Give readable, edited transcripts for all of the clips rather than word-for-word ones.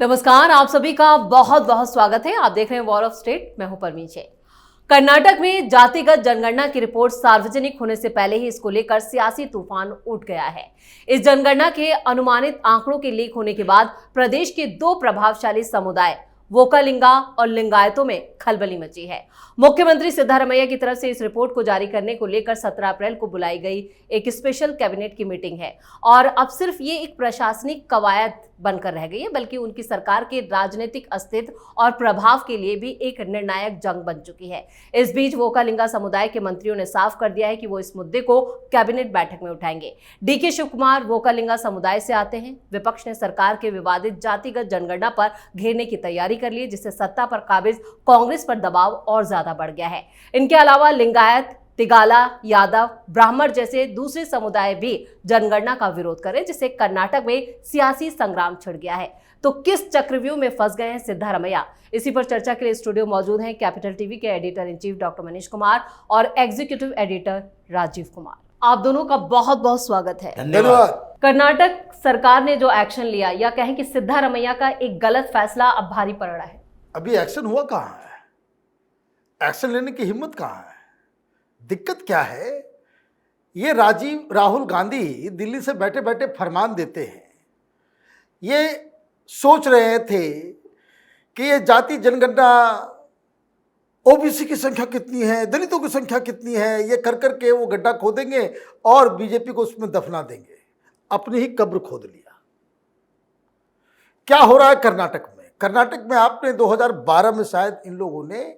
नमस्कार, आप सभी का बहुत बहुत स्वागत है। आप देख रहे हैं वॉर ऑफ स्टेट। मैं हूं परवीन। कर्नाटक में जातिगत जनगणना की रिपोर्ट सार्वजनिक होने से पहले ही इसको लेकर सियासी तूफान उठ गया है। इस जनगणना के अनुमानित आंकड़ों के लीक होने के बाद प्रदेश के दो प्रभावशाली समुदाय वोकालिंगा और लिंगायतों में खलबली मची है। मुख्यमंत्री सिद्धारमैया की तरफ से इस रिपोर्ट को जारी करने को लेकर 17 अप्रैल को बुलाई गई एक स्पेशल कैबिनेट की मीटिंग है और अब सिर्फ ये एक प्रशासनिक कवायद बनकर रह गई है, बल्कि उनकी सरकार के राजनीतिक अस्तित्व और प्रभाव के लिए भी एक निर्णायक जंग बन चुकी है। इस बीच वोकालिंगा समुदाय के मंत्रियों ने साफ कर दिया है कि वो इस मुद्दे को कैबिनेट बैठक में उठाएंगे। डीके शिव कुमार वोकालिंगा समुदाय से आते हैं। विपक्ष ने सरकार के विवादित जातिगत जनगणना पर घेरने की तैयारी कर ली, जिससे सत्ता पर काबिज कांग्रेस पर दबाव और ज्यादा बढ़ गया है। इनके अलावा लिंगायत, तिगाला, यादव, ब्राह्मण जैसे दूसरे समुदाय भी जनगणना का विरोध करें, जिससे कर्नाटक में सियासी संग्राम छिड़ गया है। तो किस चक्रव्यूह में फंस गए हैं सिद्धारमैया? इसी पर चर्चा के लिए स्टूडियो मौजूद हैं कैपिटल टीवी के editor in chief doctor Manish Kumar और एग्जीक्यूटिव एडिटर राजीव कुमार। आप दोनों का बहुत बहुत स्वागत है। धन्यवाद। कर्नाटक सरकार ने जो एक्शन लिया, या कहें कि सिद्धारमैया का एक गलत फैसला अब भारी पड़ रहा है। अभी एक्शन हुआ कहाँ है? एक्शन लेने की हिम्मत कहाँ है? दिक्कत क्या है? ये राहुल गांधी दिल्ली से बैठे बैठे फरमान देते हैं। ये सोच रहे थे कि ये जाति जनगणना, ओबीसी की संख्या कितनी है, दलितों की संख्या कितनी है, ये कर करके वो गड्ढा खोदेंगे और बीजेपी को उसमें दफना देंगे। अपनी ही कब्र खोद लिया। क्या हो रहा है कर्नाटक में? कर्नाटक में आपने 2012 में शायद इन लोगों ने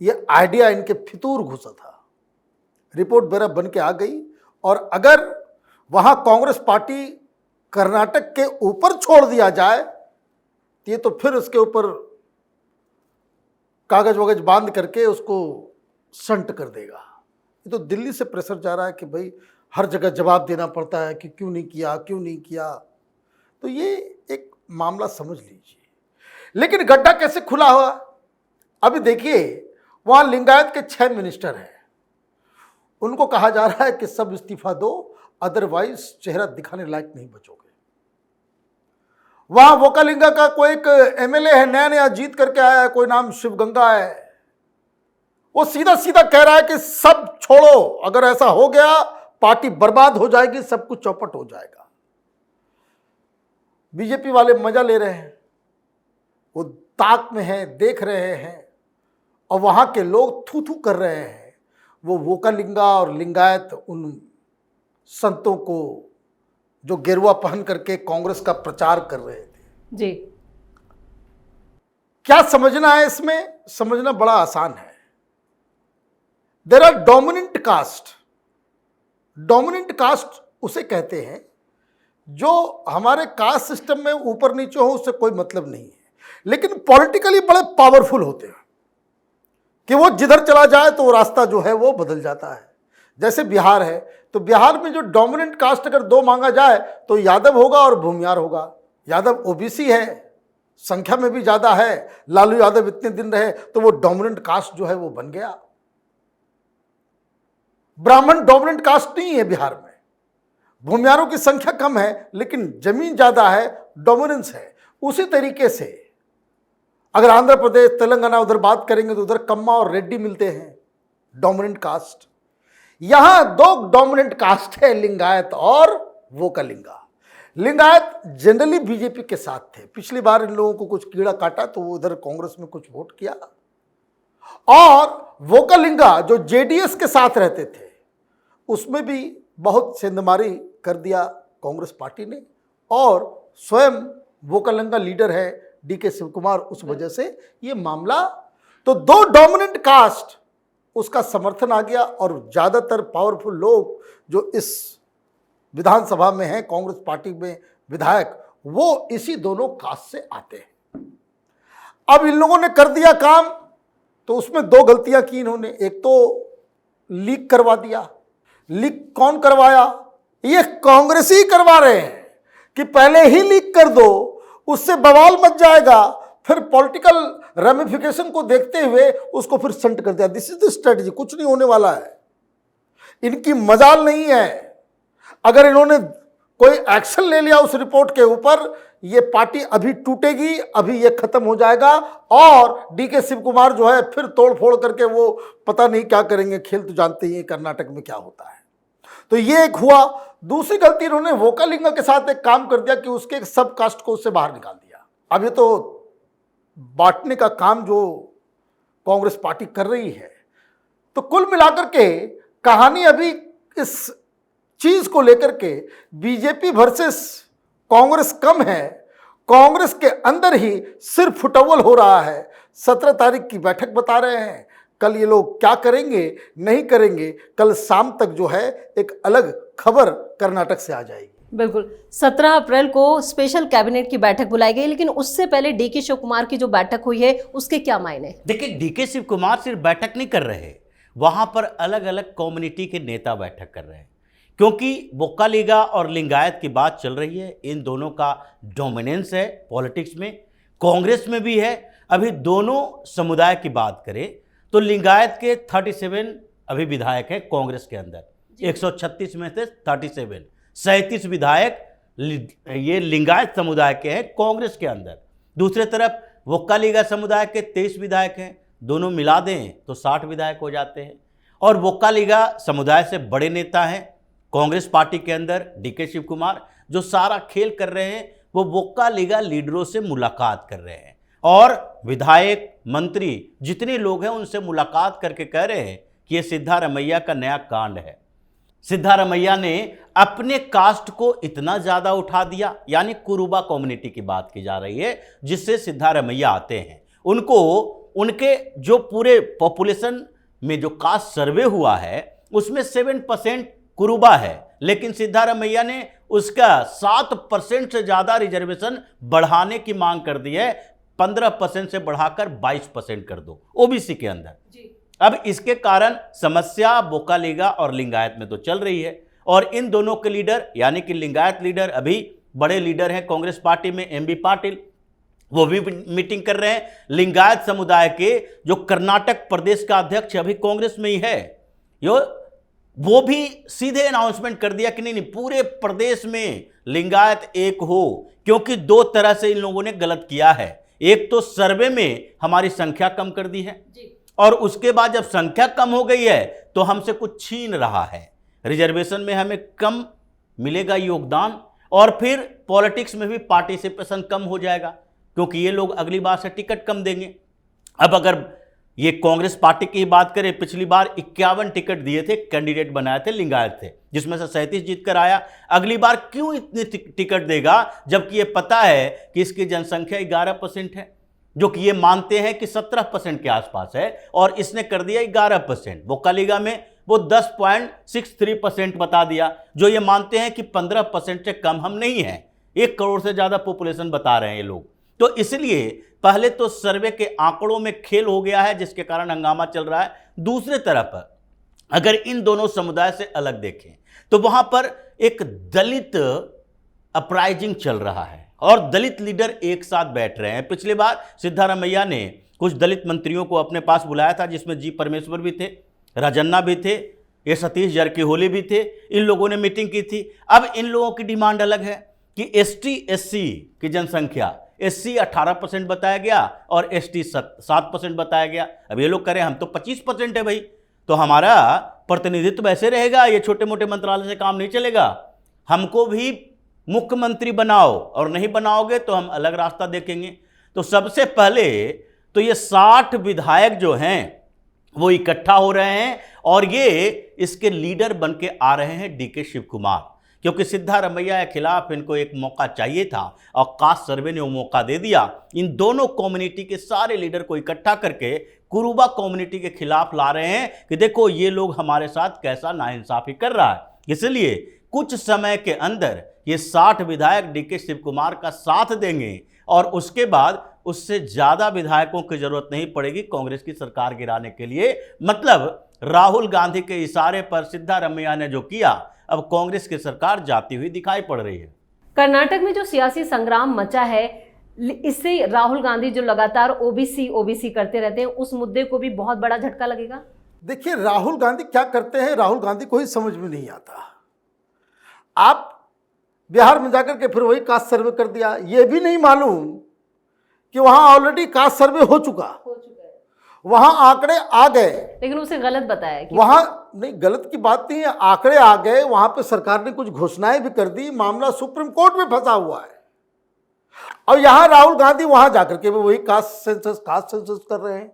ये आइडिया, इनके फितूर घुसा था, रिपोर्ट बेरा बन के आ गई। और अगर वहां कांग्रेस पार्टी कर्नाटक के ऊपर छोड़ दिया जाए तो ये तो फिर उसके ऊपर कागज वगज बांध करके उसको संट कर देगा। ये तो दिल्ली से प्रेशर जा रहा है कि भाई हर जगह जवाब देना पड़ता है कि क्यों नहीं किया, क्यों नहीं किया। तो ये एक मामला समझ लीजिए। लेकिन गड्ढा कैसे खुला हुआ? अभी देखिए, वहां लिंगायत के 6 मिनिस्टर हैं। उनको कहा जा रहा है कि सब इस्तीफा दो, अदरवाइज चेहरा दिखाने लायक नहीं बचोगे। वहां वोकालिंगा का कोई एक एमएलए है, नया नया जीत करके आया है, कोई नाम शिवगंगा है। वो सीधा सीधा कह रहा है कि सब छोड़ो, अगर ऐसा हो गया पार्टी बर्बाद हो जाएगी, सब कुछ चौपट हो जाएगा। बीजेपी वाले मजा ले रहे हैं, वो ताक में हैं, देख रहे हैं, और वहां के लोग थू थू कर रहे हैं। वो वोकालिंगा और लिंगायत उन संतों को जो गेरुआ पहन करके कांग्रेस का प्रचार कर रहे थे जी। क्या समझना है इसमें? समझना बड़ा आसान है। There are dominant caste. Dominant caste उसे कहते हैं जो हमारे कास्ट सिस्टम में ऊपर नीचे हो, उससे कोई मतलब नहीं है, लेकिन पॉलिटिकली बड़े पावरफुल होते हैं कि वो जिधर चला जाए तो वो रास्ता जो है वो बदल जाता है। जैसे बिहार है, तो बिहार में जो डोमिनेंट कास्ट अगर 2 मांगा जाए तो यादव होगा और भूमियार होगा। यादव ओबीसी है, संख्या में भी ज्यादा है, लालू यादव इतने दिन रहे तो वो डोमिनेंट कास्ट जो है वो बन गया। ब्राह्मण डोमिनेंट कास्ट नहीं है बिहार में। भूमियारों की संख्या कम है लेकिन जमीन ज्यादा है, डोमिनेंस है। उसी तरीके से अगर आंध्र प्रदेश, तेलंगाना उधर बात करेंगे तो उधर कम्मा और रेड्डी मिलते हैं, डोमिनेंट कास्ट। यहां 2 डोमिनेंट कास्ट है, लिंगायत और वोकालिंगा। लिंगायत जनरली बीजेपी के साथ थे। पिछली बार इन लोगों को कुछ कीड़ा काटा तो वो उधर कांग्रेस में कुछ वोट किया। और वोकालिंगा जो जेडीएस के साथ रहते थे, उसमें भी बहुत सेंधमारी कर दिया कांग्रेस पार्टी ने। और स्वयं वोकालिंगा लीडर है डीके शिव कुमार, उस वजह से ये मामला, तो 2 डोमिनेंट कास्ट, उसका समर्थन आ गया। और ज्यादातर पावरफुल लोग जो इस विधानसभा में हैं, कांग्रेस पार्टी में विधायक, वो इसी दोनों कास्ट से आते हैं। अब इन लोगों ने कर दिया काम, तो उसमें 2 गलतियां की इन्होंने। एक तो लीक करवा दिया। लीक कौन करवाया? ये कांग्रेस ही करवा रहे हैं कि पहले ही लीक कर दो, उससे बवाल मच जाएगा, फिर पॉलिटिकल रेमिफिकेशन को देखते हुए उसको फिर संट कर दिया। This is the strategy. कुछ नहीं होने वाला है, इनकी मजाल नहीं है। अगर इन्होंने कोई एक्शन ले लिया उस रिपोर्ट के ऊपर, ये पार्टी अभी टूटेगी, अभी ये खत्म हो जाएगा और डीके शिव कुमार जो है फिर तोड़ फोड़ करके वो पता नहीं क्या करेंगे। खेल तो जानते ही हैं कर्नाटक में क्या होता है। तो ये एक हुआ। दूसरी गलती इन्होंने वोकालिंगा के साथ एक काम कर दिया कि उसके एक सब कास्ट को उससे बाहर निकाल दिया। अब ये तो बांटने का काम जो कांग्रेस पार्टी कर रही है। तो कुल मिलाकर के कहानी अभी इस चीज को लेकर के बीजेपी वर्सेस कांग्रेस कम है, कांग्रेस के अंदर ही सिर फुटअव्वल हो रहा है। 17 तारीख की बैठक बता रहे हैं, कल ये लोग क्या करेंगे नहीं करेंगे, कल शाम तक जो है एक अलग खबर कर्नाटक से आ जाएगी। बिल्कुल, 17 अप्रैल को स्पेशल कैबिनेट की बैठक बुलाई गई, लेकिन उससे पहले डीके शिव कुमार की जो बैठक हुई है उसके क्या मायने? देखिए, डीके शिव कुमार सिर्फ बैठक नहीं कर रहे, वहां पर अलग अलग कम्युनिटी के नेता बैठक कर रहे हैं, क्योंकि वोक्कालिगा और लिंगायत की बात चल रही है। इन दोनों का डोमिनेंस है पॉलिटिक्स में, कांग्रेस में भी है। अभी दोनों समुदाय की बात करें तो लिंगायत के 37 अभी विधायक हैं कांग्रेस के अंदर, 136 में से 37 विधायक ये लिंगायत समुदाय के हैं कांग्रेस के अंदर। दूसरे तरफ वोक्कालिगा समुदाय के 23 विधायक हैं, दोनों मिला दें तो 60 विधायक हो जाते हैं। और वोक्कालिगा समुदाय से बड़े नेता हैं कांग्रेस पार्टी के अंदर डीके शिव कुमार, जो सारा खेल कर रहे हैं वो वोक्कालिगा लीडरों से मुलाकात कर रहे हैं और विधायक मंत्री जितने लोग हैं उनसे मुलाकात करके कह रहे हैं कि ये सिद्धारमैया का नया कांड है। सिद्धारमैया ने अपने कास्ट को इतना ज़्यादा उठा दिया, यानी कुरुबा कम्युनिटी की बात की जा रही है, जिससे सिद्धारमैया आते हैं। उनको उनके जो पूरे पॉपुलेशन में जो कास्ट सर्वे हुआ है उसमें 7% कुरुबा है, लेकिन सिद्धारमैया ने उसका 7% से ज़्यादा रिजर्वेशन बढ़ाने की मांग कर दी है। 15% से बढ़ाकर 22% कर दो ओबीसी के अंदर जी। अब इसके कारण समस्या वोक्कालिगा और लिंगायत में तो चल रही है, और इन दोनों के लीडर यानी कि लिंगायत लीडर अभी बड़े लीडर हैं कांग्रेस पार्टी में, एमबी पाटिल, वो भी मीटिंग कर रहे हैं। लिंगायत समुदाय के जो कर्नाटक प्रदेश का अध्यक्ष अभी कांग्रेस में ही है, वो भी सीधे अनाउंसमेंट कर दिया कि नहीं पूरे प्रदेश में लिंगायत एक हो, क्योंकि दो तरह से इन लोगों ने गलत किया है। एक तो सर्वे में हमारी संख्या कम कर दी है जी। और उसके बाद जब संख्या कम हो गई है तो हमसे कुछ छीन रहा है, रिजर्वेशन में हमें कम मिलेगा योगदान, और फिर पॉलिटिक्स में भी पार्टिसिपेशन कम हो जाएगा, क्योंकि ये लोग अगली बार से टिकट कम देंगे। अब अगर ये कांग्रेस पार्टी की बात करें, पिछली बार 51 टिकट दिए थे, कैंडिडेट बनाए थे लिंगायत थे, जिसमें से 37 जीत कर आया। अगली बार क्यों इतनी टिकट देगा, जबकि ये पता है कि इसकी जनसंख्या 11% है, जो कि ये मानते हैं कि 17% के आसपास है, और इसने कर दिया 11%। वोक्कालिगा में वो 10.63% बता दिया, जो ये मानते हैं कि 15% से कम हम नहीं हैं। 1 करोड़ से ज़्यादा पॉपुलेशन बता रहे हैं ये लोग। तो इसलिए पहले तो सर्वे के आंकड़ों में खेल हो गया है, जिसके कारण हंगामा चल रहा है। दूसरे तरफ अगर इन दोनों समुदाय से अलग देखें तो वहां पर एक दलित अपराइजिंग चल रहा है और दलित लीडर एक साथ बैठ रहे हैं। पिछली बार सिद्धारमैया ने कुछ दलित मंत्रियों को अपने पास बुलाया था, जिसमें जी परमेश्वर भी थे, राजन्ना भी थे, ये सतीश जारकिहोली भी थे। इन लोगों ने मीटिंग की थी। अब इन लोगों की डिमांड अलग है कि एसटी एससी की जनसंख्या, एससी 18% बताया गया और एसटी 7% बताया गया। अब ये लोग कह रहे हैं हम तो 25% है भाई, तो हमारा प्रतिनिधित्व ऐसे रहेगा, ये छोटे मोटे मंत्रालय से काम नहीं चलेगा, हमको भी मुख्यमंत्री बनाओ, और नहीं बनाओगे तो हम अलग रास्ता देखेंगे। तो सबसे पहले तो ये 60 विधायक जो हैं वो इकट्ठा हो रहे हैं, और ये इसके लीडर बन के आ रहे हैं डीके शिव कुमार, क्योंकि सिद्धारमैया के खिलाफ इनको एक मौका चाहिए था और कास्ट सर्वे ने वो मौका दे दिया। इन दोनों कम्युनिटी के सारे लीडर को इकट्ठा करके कुरुबा कम्युनिटी के खिलाफ ला रहे हैं कि देखो ये लोग हमारे साथ कैसा नाइंसाफी कर रहा है। इसलिए कुछ समय के अंदर ये 60 विधायक डीके शिव कुमार का साथ देंगे, और उसके बाद उससे ज़्यादा विधायकों की जरूरत नहीं पड़ेगी कांग्रेस की सरकार गिराने के लिए। मतलब राहुल गांधी के इशारे पर सिद्धारमैया ने जो किया, अब कांग्रेस की सरकार जाती हुई दिखाई पड़ रही है। कर्नाटक में जो सियासी संग्राम मचा है, इससे राहुल गांधी जो लगातार ओबीसी करते रहते हैं, उस मुद्दे को भी बहुत बड़ा झटका लगेगा। देखिए राहुल गांधी क्या करते हैं, राहुल गांधी को ही समझ में नहीं आता। आप बिहार में जाकर के फिर वही कास्ट सर्वे कर दिया, ये भी नहीं मालूम कि वहां ऑलरेडी कास्ट सर्वे हो चुका, वहां आंकड़े आ गए, लेकिन उसे गलत बताया कि वहां नहीं, गलत की बात नहीं है, आंकड़े आ गए, वहां पे सरकार ने कुछ घोषणाएं भी कर दी, मामला सुप्रीम कोर्ट में फंसा हुआ है। और यहां राहुल गांधी वहां जाकर के वही कास्ट सेंसस कर रहे हैं।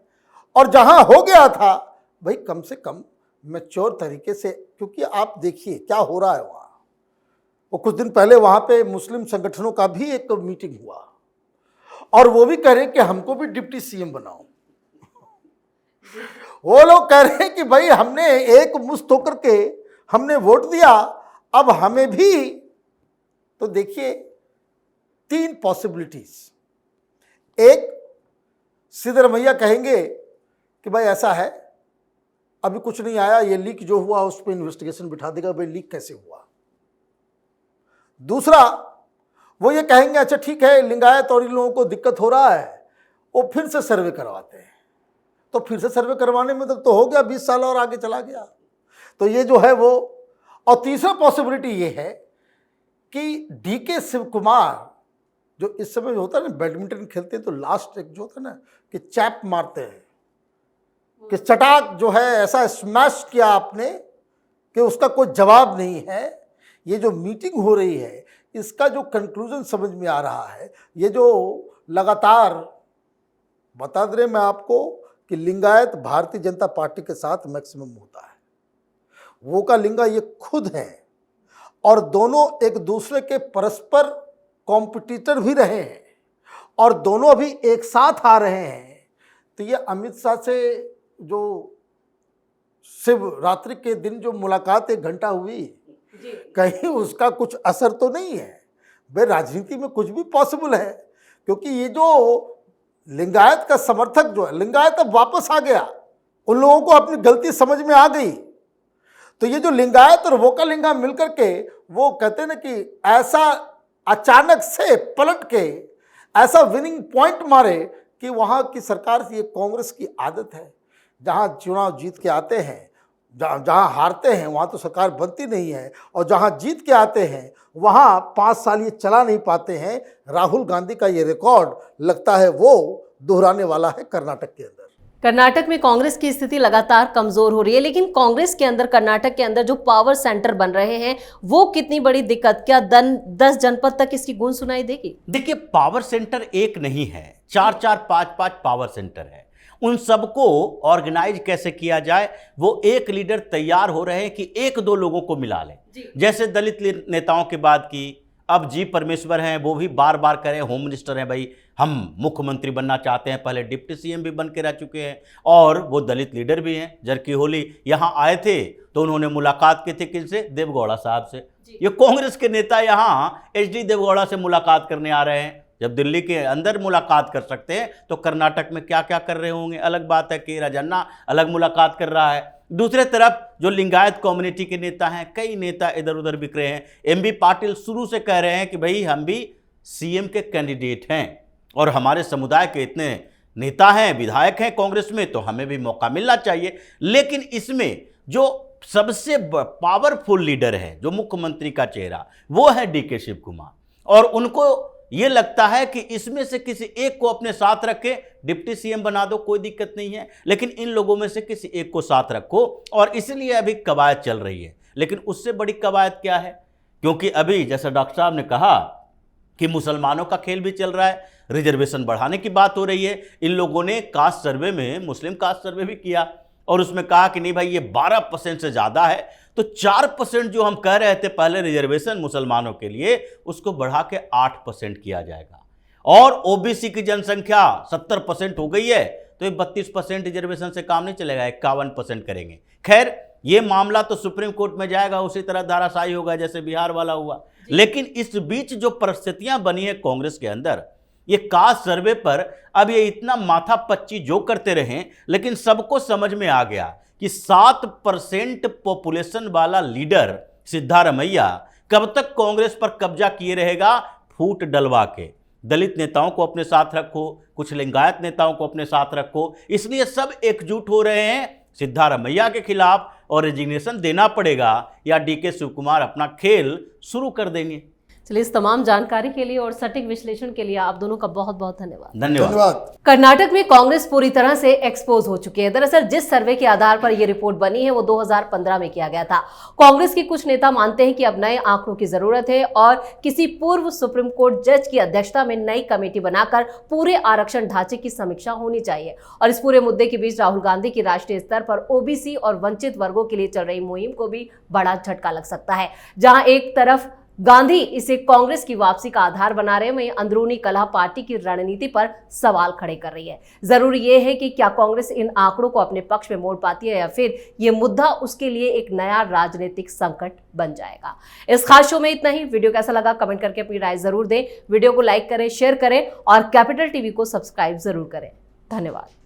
और जहां हो गया था भाई, कम से कम मैच्योर तरीके से, क्योंकि आप देखिए क्या हो रहा है वहां। वो कुछ दिन पहले वहां पे मुस्लिम संगठनों का भी एक मीटिंग हुआ और वो भी कह रहे कि हमको भी डिप्टी सीएम बनाओ। वो लोग कह रहे हैं कि भाई हमने एक मुश्त होकर के हमने वोट दिया, अब हमें भी। तो देखिए 3 पॉसिबिलिटीज। एक, सिद्धरमैया कहेंगे कि भाई ऐसा है, अभी कुछ नहीं आया, ये लीक जो हुआ उस पर इन्वेस्टिगेशन बिठा देगा, भाई लीक कैसे हुआ। दूसरा, वो ये कहेंगे अच्छा ठीक है, लिंगायत और इन लोगों को दिक्कत हो रहा है, वो फिर से सर्वे करवाते हैं। तो फिर से सर्वे करवाने में तो हो गया 20 साल और आगे चला गया। तो ये जो है वो। और तीसरा पॉसिबिलिटी ये है कि डीके शिव कुमार, जो इस समय जो होता है ना, बैडमिंटन खेलते हैं तो लास्ट एक जो होता है ना कि चैप मारते हैं, कि चटाक जो है ऐसा स्मैश किया आपने कि उसका कोई जवाब नहीं है। ये जो मीटिंग हो रही है, इसका जो कंक्लूजन समझ में आ रहा है, ये जो लगातार बता दे रहे मैं आपको कि लिंगायत भारतीय जनता पार्टी के साथ मैक्सिमम होता है, वो का लिंगा ये खुद है, और दोनों एक दूसरे के परस्पर कॉम्पिटिटर भी रहे हैं और दोनों अभी एक साथ आ रहे हैं। तो ये अमित शाह से जो शिवरात्रि के दिन जो मुलाकात 1 घंटा हुई, कहीं उसका कुछ असर तो नहीं है। भाई राजनीति में कुछ भी पॉसिबल है, क्योंकि ये जो लिंगायत का समर्थक जो है, लिंगायत अब वापस आ गया, उन लोगों को अपनी गलती समझ में आ गई। तो ये जो लिंगायत और वोकालिंगा मिलकर के वो कहते हैं ना कि ऐसा अचानक से पलट के ऐसा विनिंग पॉइंट मारे कि वहाँ की सरकार से, ये कांग्रेस की आदत है, जहाँ चुनाव जीत के आते हैं, जहाँ हारते हैं वहाँ तो सरकार बनती नहीं है, और जहाँ जीत के आते हैं वहाँ 5 साल ये चला नहीं पाते हैं। राहुल गांधी का ये रिकॉर्ड लगता है वो दोहराने वाला है कर्नाटक के अंदर। कर्नाटक में कांग्रेस की स्थिति लगातार कमजोर हो रही है, लेकिन कांग्रेस के अंदर, कर्नाटक के अंदर जो पावर सेंटर बन रहे हैं वो कितनी बड़ी दिक्कत, क्या 10 जनपद तक इसकी गूंज सुनाई देगी? देखिए, पावर सेंटर एक नहीं है, 4-4, 5-5 पावर सेंटर है। उन सबको ऑर्गेनाइज कैसे किया जाए, वो एक लीडर तैयार हो रहे हैं कि 1-2 लोगों को मिला लें। जैसे दलित नेताओं की बात की, अब जी परमेश्वर हैं, वो भी बार बार करें, होम मिनिस्टर हैं, भाई हम मुख्यमंत्री बनना चाहते हैं, पहले डिप्टी सीएम भी बन के रह चुके हैं, और वो दलित लीडर भी हैं। जरकी होली यहाँ आए थे तो उन्होंने मुलाकात की थी किनसे? देवगौड़ा साहब से। ये कांग्रेस के नेता यहाँ HD देवगौड़ा से मुलाकात करने आ रहे हैं। जब दिल्ली के अंदर मुलाकात कर सकते हैं तो कर्नाटक में क्या क्या कर रहे होंगे? अलग बात है कि राजन्ना अलग मुलाकात कर रहा है। दूसरे तरफ जो लिंगायत कम्युनिटी के नेता हैं, कई नेता इधर उधर बिक रहे हैं। MB पाटिल शुरू से कह रहे हैं कि भाई हम भी CM के कैंडिडेट हैं और हमारे समुदाय के इतने नेता हैं, विधायक हैं कांग्रेस में, तो हमें भी मौका मिलना चाहिए। लेकिन इसमें जो सबसे पावरफुल लीडर है, जो मुख्यमंत्री का चेहरा, वो है DK शिव कुमार, और उनको ये लगता है कि इसमें से किसी एक को अपने साथ रखे, डिप्टी सीएम बना दो, कोई दिक्कत नहीं है, लेकिन इन लोगों में से किसी एक को साथ रखो। और इसलिए अभी कवायद चल रही है। लेकिन उससे बड़ी कवायद क्या है? क्योंकि अभी जैसा डॉक्टर साहब ने कहा कि मुसलमानों का खेल भी चल रहा है, रिजर्वेशन बढ़ाने की बात हो रही है। इन लोगों ने कास्ट सर्वे में, मुस्लिम कास्ट सर्वे भी किया और उसमें कहा कि नहीं भाई ये 12% से ज़्यादा है, तो 4% जो हम कह रहे थे पहले रिजर्वेशन मुसलमानों के लिए, उसको बढ़ा के 8% किया जाएगा। और OBC की जनसंख्या 70% हो गई है, तो ये 32% रिजर्वेशन से काम नहीं चलेगा, 51% करेंगे। खैर, ये मामला तो सुप्रीम कोर्ट में जाएगा, उसी तरह धाराशायी होगा जैसे बिहार वाला हुआ। लेकिन इस बीच जो परिस्थितियां बनी है कांग्रेस के अंदर, ये कास्ट सर्वे पर अब ये इतना माथा पच्ची जो करते रहे, लेकिन सबको समझ में आ गया कि 7% पॉपुलेशन वाला लीडर सिद्धारमैया कब तक कांग्रेस पर कब्जा किए रहेगा, फूट डलवा के। दलित नेताओं को अपने साथ रखो, कुछ लिंगायत नेताओं को अपने साथ रखो, इसलिए सब एकजुट हो रहे हैं सिद्धारमैया के खिलाफ और रेजिग्नेशन देना पड़ेगा या DK शिव कुमार अपना खेल शुरू कर देंगे। चलिए, इस तमाम जानकारी के लिए और सटीक विश्लेषण के लिए आप दोनों का बहुत बहुत धन्यवाद। धन्यवाद। कर्नाटक में कांग्रेस पूरी तरह से एक्सपोज हो चुकी है। दरअसल जिस सर्वे के आधार पर यह रिपोर्ट बनी है वो 2015 में किया गया था। कांग्रेस के कुछ नेता मानते हैं कि अब नए आंकड़ों की जरूरत है और किसी पूर्व सुप्रीम कोर्ट जज की अध्यक्षता में नई कमेटी बनाकर पूरे आरक्षण ढांचे की समीक्षा होनी चाहिए। और इस पूरे मुद्दे के बीच राहुल गांधी की राष्ट्रीय स्तर पर ओबीसी और वंचित वर्गों के लिए चल रही मुहिम को भी बड़ा झटका लग सकता है। जहां एक तरफ गांधी इसे कांग्रेस की वापसी का आधार बना रहे हैं, वहीं अंदरूनी कलह पार्टी की रणनीति पर सवाल खड़े कर रही है। जरूरी यह है कि क्या कांग्रेस इन आंकड़ों को अपने पक्ष में मोड़ पाती है या फिर यह मुद्दा उसके लिए एक नया राजनीतिक संकट बन जाएगा। इस खास शो में इतना ही। वीडियो कैसा लगा कमेंट करके अपनी राय जरूर दें। वीडियो को लाइक करें, शेयर करें और कैपिटल टीवी को सब्सक्राइब जरूर करें। धन्यवाद।